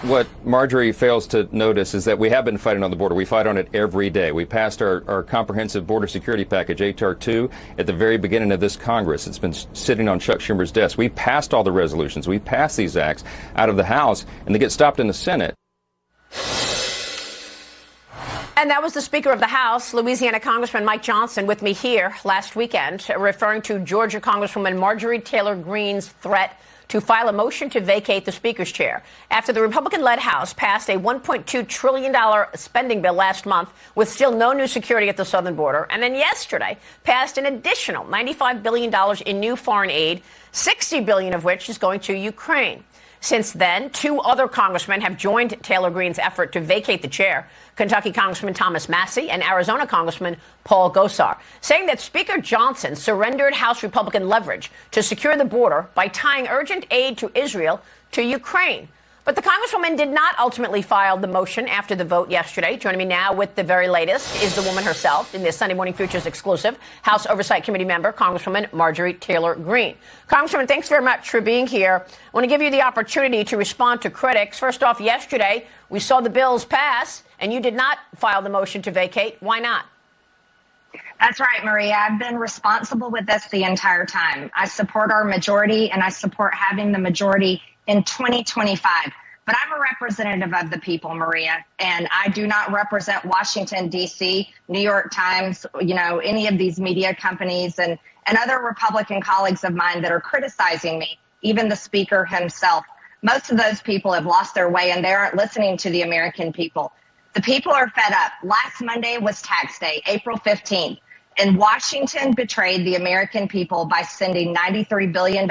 What Marjorie fails to notice is that we have been fighting on the border. We fight on it every day. We passed our comprehensive border security package, H.R. 2, at the very beginning of this Congress. It's been sitting on Chuck Schumer's desk. We passed all the resolutions. We passed these acts out of the House, and they get stopped in the Senate. And that was the Speaker of the House, Louisiana Congressman Mike Johnson, with me here last weekend, referring to Georgia Congresswoman Marjorie Taylor Greene's threat to file a motion to vacate the Speaker's chair after the Republican-led House passed a $1.2 trillion spending bill last month with still no new security at the southern border, and then yesterday passed an additional $95 billion in new foreign aid, $60 billion of which is going to Ukraine. Since then, two other congressmen have joined Taylor Greene's effort to vacate the chair, Kentucky Congressman Thomas Massie and Arizona Congressman Paul Gosar, saying that Speaker Johnson surrendered House Republican leverage to secure the border by tying urgent aid to Israel to Ukraine. But the Congresswoman did not ultimately file the motion after the vote yesterday. Joining me now with the very latest is the woman herself, in this Sunday Morning Futures exclusive, House Oversight Committee member, Congresswoman Marjorie Taylor Greene. Congresswoman, thanks very much for being here. I want to give you the opportunity to respond to critics. First off, yesterday, we saw the bills pass, and you did not file the motion to vacate. Why not? That's right, Maria. I've been responsible with this the entire time. I support our majority, and I support having the majority in 2025. But I'm a representative of the people, Maria, and I do not represent Washington, D.C., New York Times, any of these media companies and other Republican colleagues of mine that are criticizing me, even the Speaker himself. Most of those people have lost their way, and they aren't listening to the American people. The people are fed up. Last Monday was tax day, April 15th, and Washington betrayed the American people by sending $93 billion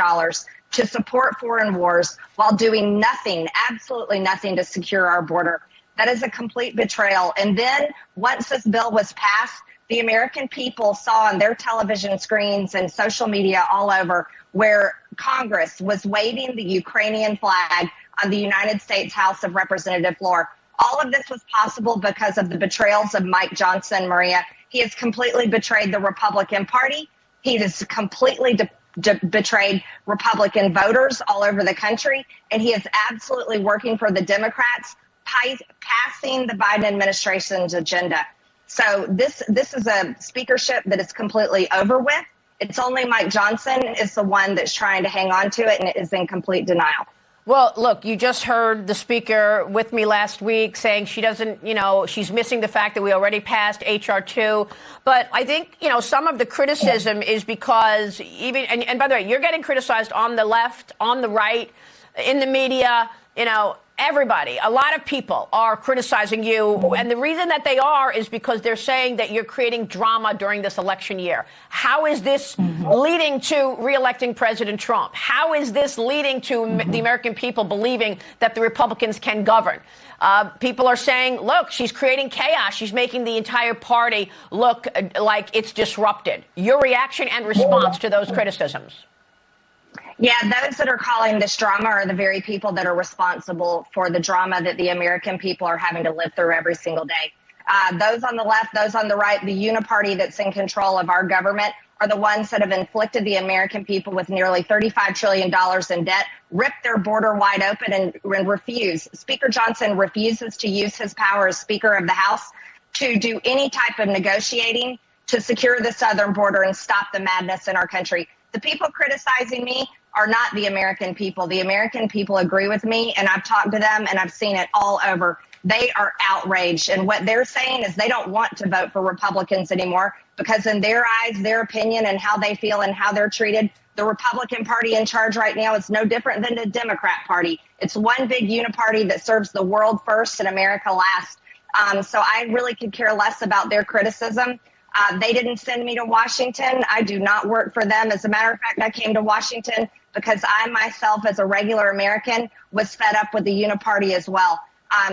to support foreign wars while doing nothing, absolutely nothing to secure our border. That is a complete betrayal. And then once this bill was passed, the American people saw on their television screens and social media all over where Congress was waving the Ukrainian flag on the United States House of Representatives floor. All of this was possible because of the betrayals of Mike Johnson, Maria. He has completely betrayed the Republican Party. He has completely betrayed Republican voters all over the country, and he is absolutely working for the Democrats, passing the Biden administration's agenda. So this is a speakership that is completely over with. It's only Mike Johnson is the one that's trying to hang on to it and is in complete denial. Well, look, you just heard the Speaker with me last week saying she doesn't, she's missing the fact that we already passed H.R. 2. But I think, some of the criticism is because and by the way, you're getting criticized on the left, on the right, in the media, everybody, a lot of people are criticizing you. And the reason that they are is because they're saying that you're creating drama during this election year. How is this leading to reelecting President Trump? How is this leading to the American people believing that the Republicans can govern? People are saying, look, she's creating chaos. She's making the entire party look like it's disrupted. Your reaction and response to those criticisms? Yeah, those that are calling this drama are the very people that are responsible for the drama that the American people are having to live through every single day. Those on the left, those on the right, the uniparty that's in control of our government are the ones that have inflicted the American people with nearly $35 trillion in debt, ripped their border wide open and refuse. Speaker Johnson refuses to use his power as Speaker of the House to do any type of negotiating to secure the southern border and stop the madness in our country. The people criticizing me are not the American people. The American people agree with me, and I've talked to them, and I've seen it all over. They are outraged, and what they're saying is they don't want to vote for Republicans anymore because in their eyes, their opinion and how they feel and how they're treated, the Republican Party in charge right now is no different than the Democrat Party. It's one big uniparty that serves the world first and America last. So I really could care less about their criticism. They didn't send me to Washington. I do not work for them. As a matter of fact, I came to Washington because I myself, as a regular American, was fed up with the uniparty as well.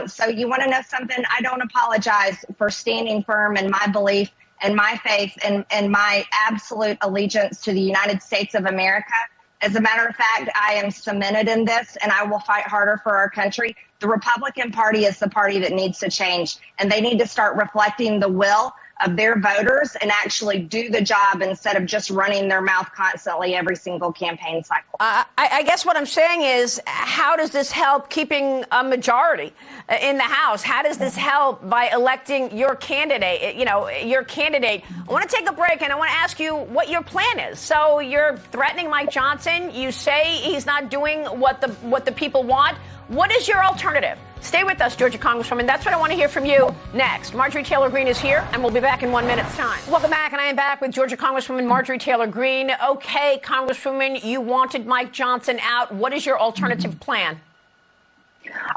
So you want to know something? I don't apologize for standing firm in my belief and my faith and my absolute allegiance to the United States of America. As a matter of fact, I am cemented in this, and I will fight harder for our country. The Republican Party is the party that needs to change, and they need to start reflecting the will of their voters and actually do the job instead of just running their mouth constantly every single campaign cycle. I guess what I'm saying is, how does this help keeping a majority in the House? How does this help by electing your candidate? Your candidate. I want to take a break, and I want to ask you what your plan is. So you're threatening Mike Johnson. You say he's not doing what the people want. What is your alternative? Stay with us, Georgia Congresswoman. That's what I want to hear from you next. Marjorie Taylor Greene is here, and we'll be back in 1 minute's time. Welcome back, and I am back with Georgia Congresswoman Marjorie Taylor Greene. Okay, Congresswoman, you wanted Mike Johnson out. What is your alternative plan?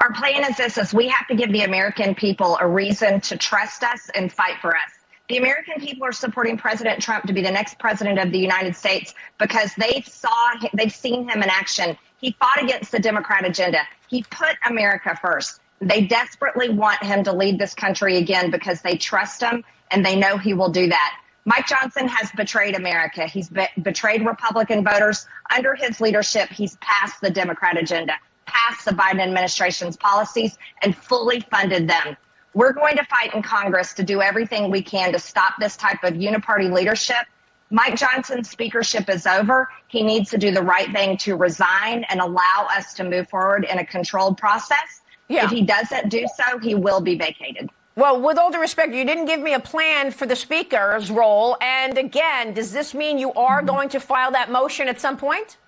Our plan is this, is we have to give the American people a reason to trust us and fight for us. The American people are supporting President Trump to be the next president of the United States because they've seen him in action. He fought against the Democrat agenda. He put America first. They desperately want him to lead this country again because they trust him and they know he will do that. Mike Johnson has betrayed America. He's betrayed Republican voters. Under his leadership, he's passed the Democrat agenda, passed the Biden administration's policies, and fully funded them. We're going to fight in Congress to do everything we can to stop this type of uniparty leadership. Mike Johnson's speakership is over. He needs to do the right thing to resign and allow us to move forward in a controlled process. Yeah. If he doesn't do so, he will be vacated. Well, with all due respect, you didn't give me a plan for the speaker's role. And again, does this mean you are going to file that motion at some point?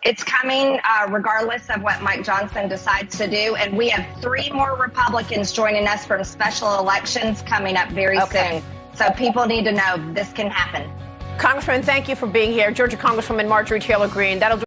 It's coming regardless of what Mike Johnson decides to do. And we have 3 more Republicans joining us from special elections coming up very soon. So people need to know this can happen. Congressman, thank you for being here. Georgia Congresswoman Marjorie Taylor Greene. That'll do